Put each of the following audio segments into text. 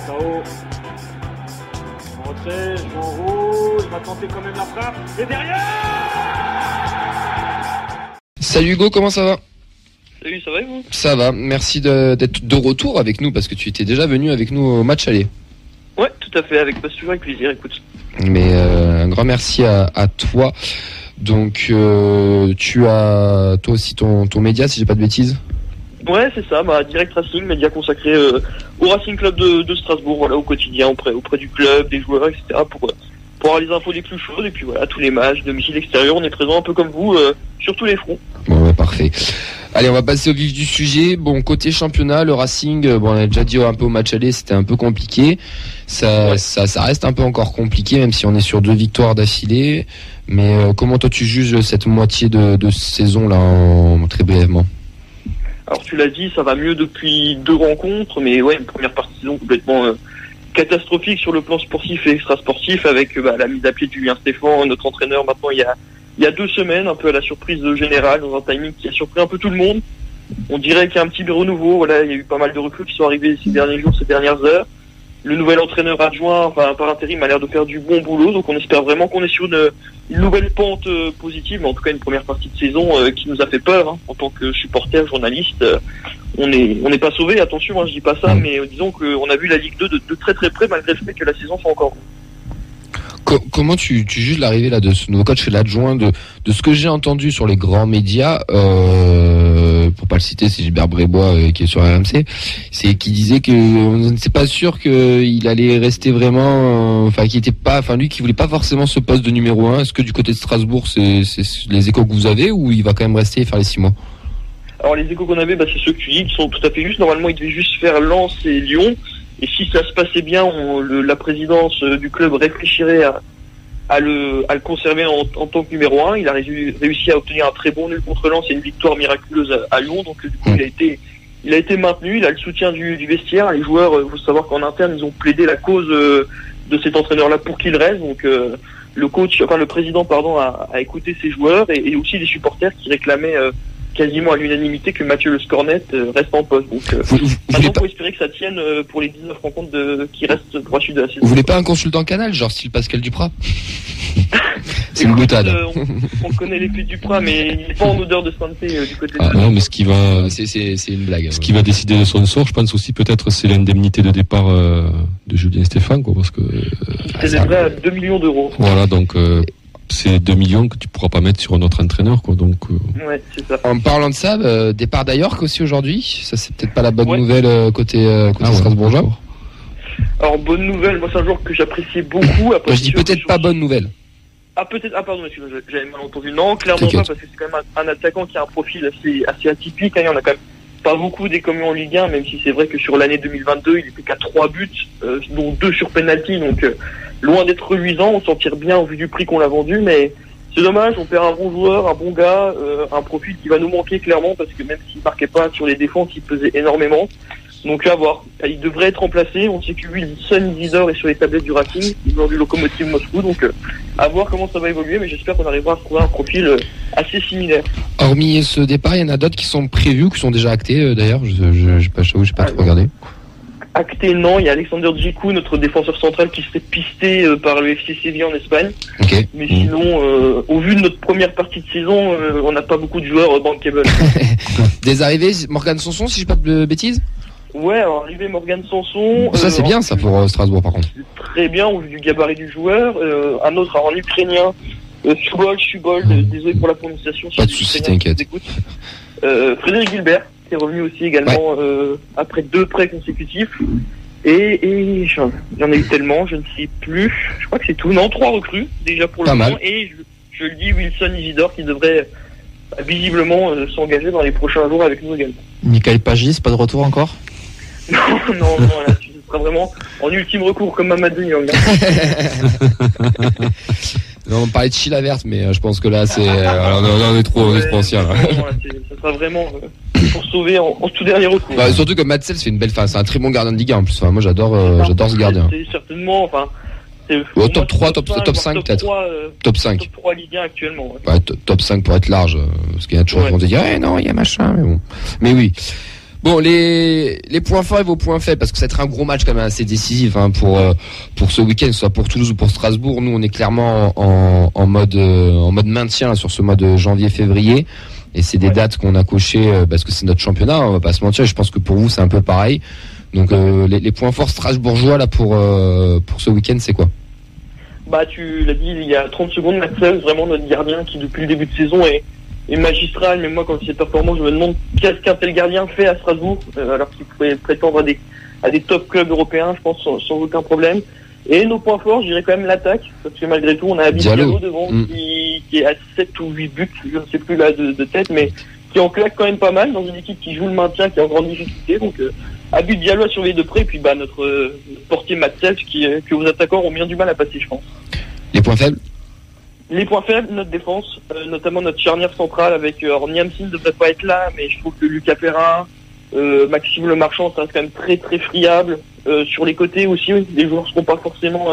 Sao. Rentrée, joue en haut, il va tenter quand même la frappe. Et derrière! Salut Hugo, comment ça va? Salut, ça va et vous? Ça va, merci d'être de retour avec nous parce que tu étais déjà venu avec nous au match aller. Ouais, tout à fait, toujours avec plaisir, écoute. Mais un grand merci à toi. Donc tu as toi aussi ton média, si j'ai pas de bêtises. Ouais, c'est ça, Direct Racing, média consacré au Racing Club de Strasbourg, voilà, au quotidien, auprès du club, des joueurs, etc. pour avoir les infos les plus chaudes, et puis voilà, tous les matchs, domicile, extérieur, on est présent un peu comme vous, sur tous les fronts. Bon, parfait. Allez, on va passer au vif du sujet. Bon, côté championnat, le Racing, on a déjà dit un peu au match aller, c'était un peu compliqué. Ça reste un peu encore compliqué, même si on est sur 2 victoires d'affilée. Mais comment toi tu juges cette moitié de saison là, très brièvement? Alors tu l'as dit, ça va mieux depuis 2 rencontres, mais ouais, une première partie de saison complètement catastrophique sur le plan sportif et extra-sportif, avec la mise à pied de Julien Stéphan, notre entraîneur maintenant il y a 2 semaines, un peu à la surprise générale, dans un timing qui a surpris un peu tout le monde. On dirait qu'il y a un petit renouveau, voilà, il y a eu pas mal de recrues qui sont arrivées ces derniers jours, ces dernières heures. Le nouvel entraîneur adjoint, par intérim, a l'air de faire du bon boulot, donc on espère vraiment qu'on est sur une nouvelle pente positive, mais en tout cas une première partie de saison qui nous a fait peur, hein, en tant que supporter, journaliste. On n'est pas sauvé, attention, hein, je dis pas ça, mais disons qu'on a vu la Ligue 2 de très très près, malgré le fait que la saison soit encore. Comment tu juges l'arrivée là de ce nouveau coach, l'adjoint, de ce que j'ai entendu sur les grands médias, pour pas le citer, c'est Gilbert Brébois qui est sur RMC, c'est qui disait que c'est pas sûr qu'il allait rester vraiment, lui qui voulait pas forcément ce poste de numéro 1. Est-ce que du côté de Strasbourg, c'est les échos que vous avez, ou il va quand même rester et faire les 6 mois? Alors les échos qu'on avait, c'est ceux que tu dis, qui sont tout à fait justes. Normalement, il devait juste faire Lens et Lyon. Et si ça se passait bien, la présidence du club réfléchirait à le conserver en tant que numéro 1. Il a réussi à obtenir un très bon nul contre Lens et une victoire miraculeuse à Lyon. Donc du coup, il a été maintenu. Il a le soutien du vestiaire. Les joueurs, il faut savoir qu'en interne, ils ont plaidé la cause de cet entraîneur-là pour qu'il reste. Donc le président a écouté ses joueurs et aussi les supporters qui réclamaient quasiment à l'unanimité que Mathieu Le Scornet reste en poste. Donc maintenant, faut espérer que ça tienne pour les 19 rencontres qui restent pour la suite de la saison. Vous voulez pas un consultant canal, genre style Pascal Duprat? C'est une boutade. On connaît les pieds du Duprat, mais il n'est pas en odeur de santé du côté de non, mais ce qui va... C'est une blague. Ce qui va décider de son sort, je pense aussi, peut-être, c'est l'indemnité de départ de Julien Stéphan, quoi, parce que... C'est vrai à 2 millions d'euros. Voilà, donc... c'est 2 millions que tu pourras pas mettre sur un autre entraîneur, quoi. Donc, ouais, c'est ça. En parlant de ça, départ d'Ajorc aussi aujourd'hui. Ça, c'est peut-être pas la bonne nouvelle côté strasbourgeois. Ouais. Alors, bonne nouvelle, moi c'est un joueur que j'appréciais beaucoup. Après, je dis peut-être pas bonne nouvelle. Pardon, excusez-moi, j'avais mal entendu. Non, clairement pas, parce que c'est quand même un attaquant qui a un profil assez atypique. Hein. Il y en a quand même pas beaucoup des communs en Ligue 1, même si c'est vrai que sur l'année 2022, il était qu'à 3 buts, dont 2 sur penalty, donc loin d'être reluisant. On s'en tire bien au vu du prix qu'on l'a vendu, mais c'est dommage, on perd un bon joueur, un bon gars, un profil qui va nous manquer clairement, parce que même s'il marquait pas sur les défenses, il pesait énormément. Donc à voir. Il devrait être remplacé. On sait que Wilson Isidore est sur les tablettes du Racing, il joue du Lokomotiv Moscou, donc à voir comment ça va évoluer, mais j'espère qu'on arrivera à trouver un profil assez similaire. Hormis ce départ, il y en a d'autres qui sont prévus, qui sont déjà actés d'ailleurs. Je n'ai pas trop regardé. Acté, non. Il y a Alexander Djikou, notre défenseur central, qui se fait pister par le FC Séville en Espagne. Okay. Mais sinon, au vu de notre première partie de saison, on n'a pas beaucoup de joueurs bankable. Des arrivées, Morgan Sanson, si je dis pas de bêtises. Ouais, alors arrivé Morgan Sanson. Ça c'est bien ça pour Strasbourg par contre. Très bien au vu du gabarit du joueur. Un autre en ukrainien, Subol, désolé pour la prononciation. Pas de soucis, t'inquiète. Frédéric Gilbert, qui est revenu aussi également après 2 prêts consécutifs. Et il y en a eu tellement, je ne sais plus. Je crois que c'est tout. Non, 3 recrues déjà pour le moment. Et je le dis, Wilson Isidore qui devrait visiblement s'engager dans les prochains jours avec nous également. Michael Pagis, pas de retour encore? Non, là, tu seras vraiment en ultime recours comme Mamadou Niang. Non, on parlait de Chilavert, mais je pense que là, c'est, on est trop ancien. Ça sera vraiment pour sauver en tout dernier recours. Surtout que Matsels fait une belle phase, c'est un très bon gardien de Ligue 1 en plus. Moi, j'adore ce gardien. C'est certainement, top 3, top 5 peut-être. Top 5. Top 3 Ligue 1 actuellement. Top 5 pour être large, parce qu'il y a toujours des gens qui disent non, il y a machin, mais bon. Mais oui. Bon, les points forts et vos points faibles, parce que ça va être un gros match quand même assez décisif pour ce week-end, soit pour Toulouse ou pour Strasbourg. Nous, on est clairement en mode maintien là, sur ce mois de janvier-février. Et c'est des dates qu'on a cochées parce que c'est notre championnat, on va pas se mentir. Je pense que pour vous, c'est un peu pareil. Donc les points forts strasbourgeois là pour ce week-end, c'est quoi? Bah, tu l'as dit il y a 30 secondes, Matzel, vraiment notre gardien qui depuis le début de saison est magistral. Mais moi, quand il est performant, je me demande qu'est-ce qu'un tel gardien fait à Strasbourg, alors qu'il pourrait prétendre à des top clubs européens, je pense, sans aucun problème. Et nos points forts, je dirais quand même l'attaque, parce que malgré tout, on a Diallo devant qui est à 7 ou 8 buts, je ne sais plus là de tête, mais qui en claque quand même pas mal dans une équipe qui joue le maintien, qui est en grande difficulté. Donc Abid Diallo à surveiller de près, et puis notre portier Matzel que vos attaquants ont bien du mal à passer, je pense. Les points faibles? Les points faibles, notre défense, notamment notre charnière centrale avec Niamsi ne devrait pas être là, mais je trouve que Lucas Perrin, Maxime Le Marchand, ça reste quand même très très friable. Sur les côtés aussi, les joueurs ne seront pas forcément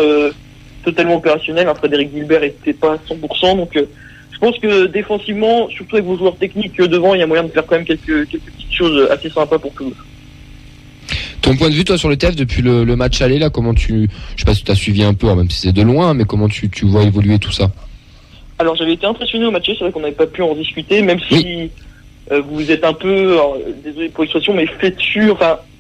totalement opérationnels. Frédéric Gilbert n'était pas à 100%, donc je pense que défensivement, surtout avec vos joueurs techniques devant, il y a moyen de faire quand même quelques petites choses assez sympas pour Toulouse. Ton point de vue, toi, sur le TEF depuis le match aller, là, comment je sais pas si tu as suivi un peu, hein, même si c'est de loin, mais comment tu vois évoluer tout ça? Alors, j'avais été impressionné au match, c'est vrai qu'on n'avait pas pu en discuter, même si vous êtes un peu, alors, désolé pour l'expression, mais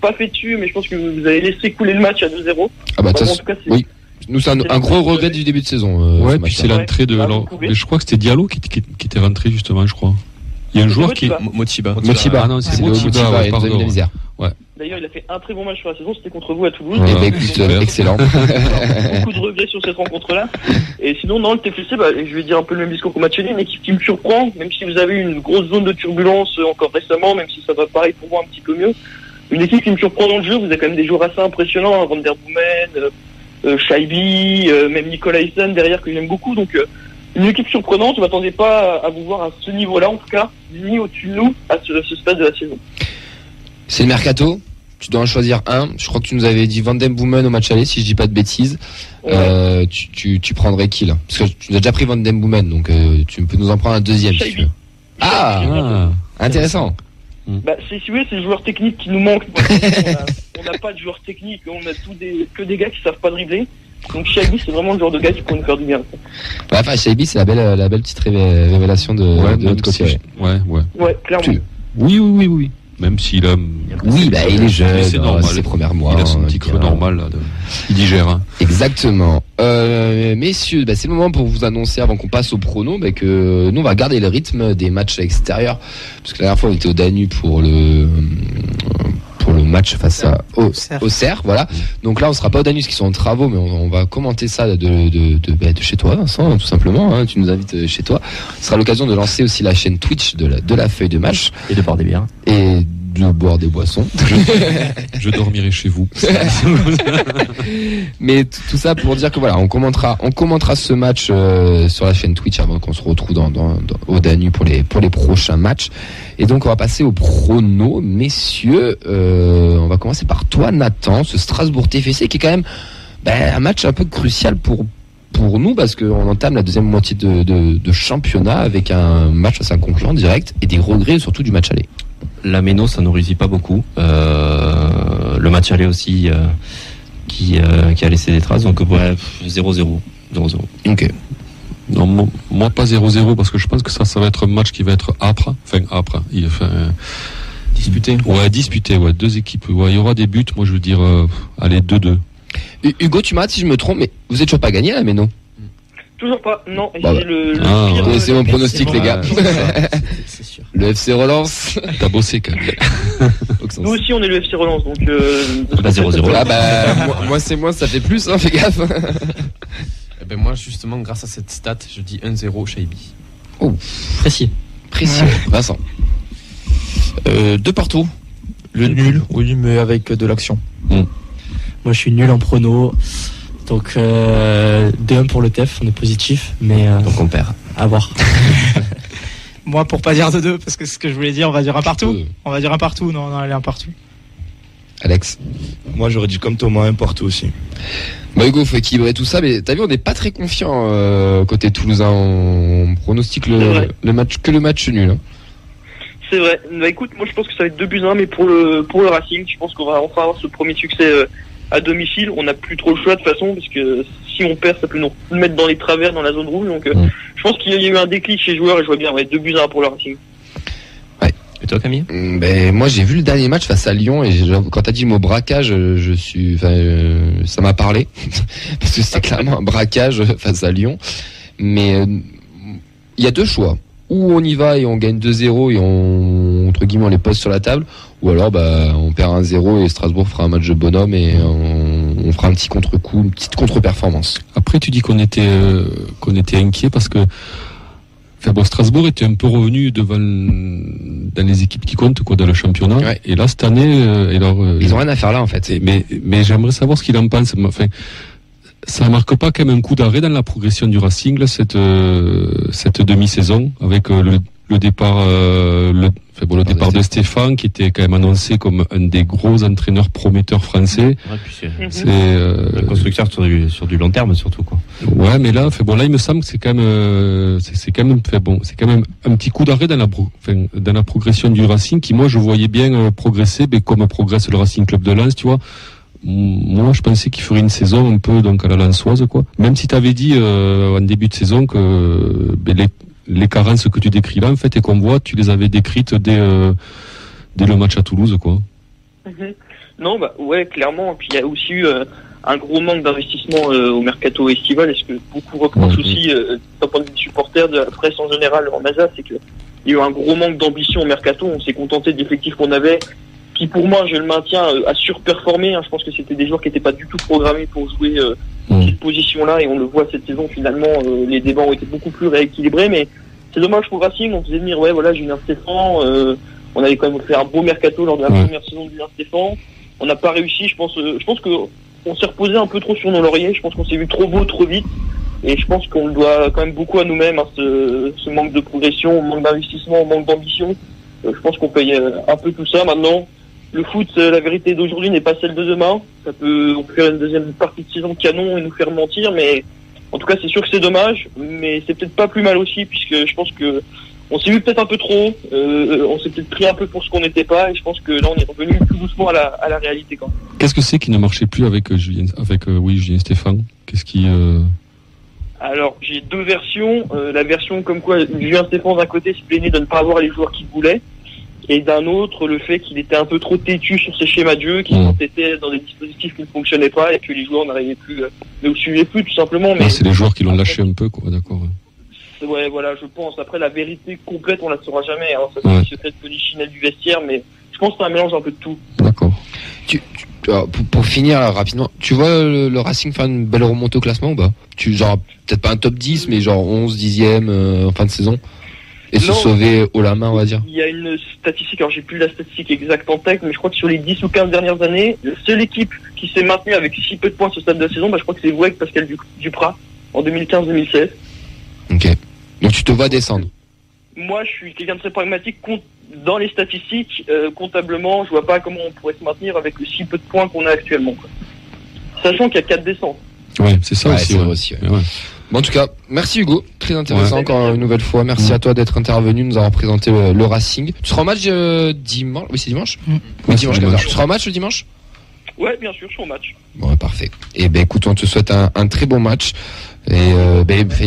pas fétu, mais je pense que vous avez laissé couler le match à 2-0. Ah bah, en tout cas, oui. Nous, c'est un gros regret du début de saison. Ouais, puis c'est l'entrée de. Mais je crois que c'était Diallo qui était rentré, justement, je crois. Il y a un joueur qui est. Motiba. Ah non, c'est Motiba, pardon. Ouais. D'ailleurs, il a fait un très bon match sur la saison, c'était contre vous à Toulouse. Excellent. Beaucoup de regrets sur cette rencontre-là. Et sinon, non, le TFC, je vais dire un peu le même discours qu'au match aller, une équipe qui me surprend, même si vous avez eu une grosse zone de turbulence encore récemment, même si ça va pareil pour moi un petit peu mieux. Une équipe qui me surprend dans le jeu, vous avez quand même des joueurs assez impressionnants, Van der Boomen, Shaibi, même Nicolas Hyssen derrière que j'aime beaucoup. Donc, une équipe surprenante, je m'attendais pas à vous voir à ce niveau-là, en tout cas, ni au-dessus de nous à ce stade de la saison. C'est le mercato. Tu dois en choisir un. Je crois que tu nous avais dit Van den Boomen au match aller, si je dis pas de bêtises. Ouais. Tu prendrais qui là? Parce que tu as déjà pris Van den Boomen, donc tu peux nous en prendre un deuxième si tu veux. Intéressant. Si vous voulez, c'est le joueur technique qui nous manque. On n'a pas de joueur technique, on a que des gars qui savent pas dribbler. Donc Shaibi, c'est vraiment le genre de gars qui peut nous faire du bien. Shaibi, c'est la belle petite révélation de notre côté. Ouais, clairement. Oui. Même s'il a. Oui, il est jeune, c'est normal. Ses premiers mois. Il a son petit creux normal, là. Il digère, hein. Exactement. Messieurs, c'est le moment pour vous annoncer, avant qu'on passe au prono, que nous, on va garder le rythme des matchs à l'extérieur. Parce que la dernière fois, on était au Danube pour le match face au Cerf, voilà. Donc là, on sera pas au Danube, qui sont en travaux, mais on va commenter ça de chez toi, Vincent, tout simplement, hein. Tu nous invites chez toi. Ce sera l'occasion de lancer aussi la chaîne Twitch de la feuille de match. Et de boire des bières. Et de boire des boissons. Je dormirai chez vous. Mais tout ça pour dire que voilà, on commentera ce match sur la chaîne Twitch avant qu'on se retrouve au Danube pour les prochains matchs. Et donc on va passer au prono, messieurs. On va commencer par toi, Nathan, ce Strasbourg TFC qui est quand même un match un peu crucial pour nous parce qu'on entame la deuxième moitié de championnat avec un match face à un concurrent direct et des regrets surtout du match aller. La Méno, ça nous réussit pas beaucoup. Le match aller aussi qui a laissé des traces. Donc 0-0. Ok. Non, moi pas 0-0 parce que je pense que ça va être un match qui va être âpre. Disputé. Disputé. Deux équipes. Il y aura des buts. Moi je veux dire, 2-2. Hugo, tu m'arrêtes si je me trompe, mais vous êtes toujours pas gagné là, mais non. Toujours pas, non. C'est mon pronostic, les gars. C'est sûr. Le FC Relance. T'as bossé quand même. Nous aussi, on est le FC Relance, donc. 0-0. Moi, c'est moi, ça fait plus, hein, fais gaffe. Moi, justement, grâce à cette stat, je dis 1-0 Shaibi. Oh, précis. Vincent. 2 partout. Le nul, oui, mais avec de l'action. Moi, je suis nul en prono. Donc 2-1 pour le TEF, on est positif, mais donc on perd. À voir. Moi, pour pas dire 2-2, parce que c'est ce que je voulais dire, on va dire un partout. On va dire un partout, non, allez, un partout. Alex. Moi, j'aurais dit comme Thomas, un partout aussi. Hugo, faut équilibrer tout ça, mais t'as vu, on n'est pas très confiant côté toulousain. On pronostique le match nul. Hein. C'est vrai. Bah, écoute, moi je pense que ça va être 2-1, mais pour le Racing, je pense qu'on va enfin avoir ce premier succès à domicile. On n'a plus trop le choix de toute façon, parce que si on perd, ça peut nous mettre dans les travers, dans la zone rouge. Donc je pense qu'il y a eu un déclic chez les joueurs et je vois bien, 2-1 pour le Racing. Et toi, Camille? Ben moi j'ai vu le dernier match face à Lyon et quand t'as dit le mot braquage, ça m'a parlé parce que c'était clairement un braquage face à Lyon. Mais il y a deux choix. Ou on y va et on gagne 2-0 et on entre guillemets on les pose sur la table, ou alors on perd 1-0 et Strasbourg fera un match de bonhomme et on fera un petit contre-coup, une petite contre-performance. Après tu dis qu'on était inquiet parce que Strasbourg était un peu revenu dans les équipes qui comptent dans le championnat. Ouais. Et là cette année, ils ont rien à faire là en fait. Mais j'aimerais savoir ce qu'il en pense. Enfin, ça marque pas quand même un coup d'arrêt dans la progression du Racing là, cette demi-saison avec le départ départ de Stéphane qui était quand même annoncé comme un des gros entraîneurs prometteurs français. Ouais, puis c'est un constructeur sur du long terme surtout quoi. Ouais, mais là il me semble que c'est quand même un petit coup d'arrêt dans la progression du Racing qui moi je voyais bien progresser, mais comme progresse le Racing Club de Lens, tu vois. Moi, je pensais qu'il ferait une saison un peu donc à la lensoise, quoi. Même si tu avais dit en début de saison que les carences que tu décris là, en fait, et qu'on voit, tu les avais décrites dès le match à Toulouse, quoi. Non, ouais, clairement. Puis il y a aussi eu un gros manque d'investissement au mercato estival. Et ce que beaucoup reprochent aussi, d'un point de vue des supporters, de la presse en général en Alsace, c'est qu'il y a eu un gros manque d'ambition au mercato. On s'est contenté de l'effectif qu'on avait, qui pour moi, je le maintiens, a surperformé. Je pense que c'était des joueurs qui n'étaient pas du tout programmés pour jouer cette position-là, et on le voit cette saison finalement, les débats ont été beaucoup plus rééquilibrés, mais c'est dommage pour Racing. On faisait venir, Julien Stéphan, on avait quand même fait un beau mercato lors de la première saison de Julien Stéphan. On n'a pas réussi, je pense que on s'est reposé un peu trop sur nos lauriers. Je pense qu'on s'est vu trop beau, trop vite, et je pense qu'on le doit quand même beaucoup à nous-mêmes, ce manque de progression, manque d'investissement, manque d'ambition. Je pense qu'on paye un peu tout ça maintenant. Le foot, la vérité d'aujourd'hui n'est pas celle de demain. On peut faire une deuxième partie de saison canon et nous faire mentir, mais en tout cas, c'est sûr que c'est dommage, mais c'est peut-être pas plus mal aussi, puisque je pense que on s'est vu peut-être un peu trop, on s'est peut-être pris un peu pour ce qu'on n'était pas, et je pense que là, on est revenu plus doucement à la réalité, quand même. Qu'est-ce que c'est qui ne marchait plus avec Julien Stéphan? Qu'est-ce qui Alors, j'ai deux versions. La version comme quoi Julien Stéphan, d'un côté, se plaignait de ne pas avoir les joueurs qu'il voulait, et d'un autre, le fait qu'il était un peu trop têtu sur ses schémas de jeu, qu'il s'entêtait dans des dispositifs qui ne fonctionnaient pas, et que les joueurs n'arrivaient plus, ne le suivaient plus, tout simplement. Mais c'est les joueurs qui l'ont lâché un peu, quoi, d'accord. Ouais, voilà, je pense. Après, la vérité complète, on la saura jamais. Ça, c'est le secret de Polichinelle du vestiaire, mais je pense que c'est un mélange un peu de tout. D'accord. Pour finir rapidement, tu vois le Racing faire une belle remontée au classement ou pas? Peut-être pas un top 10, mais genre 11, 10e en fin de saison? Et se sauver haut la main, on va dire. Il y a une statistique, alors j'ai plus la statistique exacte en tête, mais je crois que sur les 10 ou 15 dernières années, la seule équipe qui s'est maintenue avec si peu de points à ce stade de la saison, je crois que c'est Vouek Pascal Duprat, en 2015-2016. Ok. Donc tu te vois descendre? Moi, je suis quelqu'un de très pragmatique. Dans les statistiques, comptablement, je vois pas comment on pourrait se maintenir avec le si peu de points qu'on a actuellement, quoi. Sachant qu'il y a 4 descentes. Ouais, c'est ça aussi. C'est vrai aussi. Ouais. Bon, en tout cas, merci Hugo, très intéressant encore une nouvelle fois. Merci à toi d'être intervenu, nous avoir présenté le Racing. Tu seras au match dimanche? Oui, c'est dimanche. Oui, dimanche. Tu seras au match le dimanche? Ouais, bien sûr, je suis au match. Bon, parfait. Et écoute, on te souhaite un très bon match et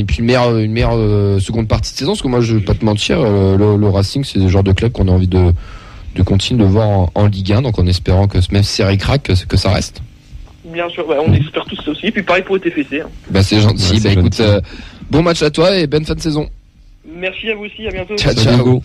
puis une meilleure seconde partie de saison, parce que moi, je vais pas te mentir, le Racing, c'est le genre de club qu'on a envie de continuer de voir en Ligue 1, donc en espérant que même si c'est ric-rac, que ça reste. Bien sûr, on espère tous ça aussi. Et puis pareil pour le TFC. C'est gentil. Écoute, bon match à toi et bonne fin de saison. Merci à vous aussi, à bientôt. Ciao.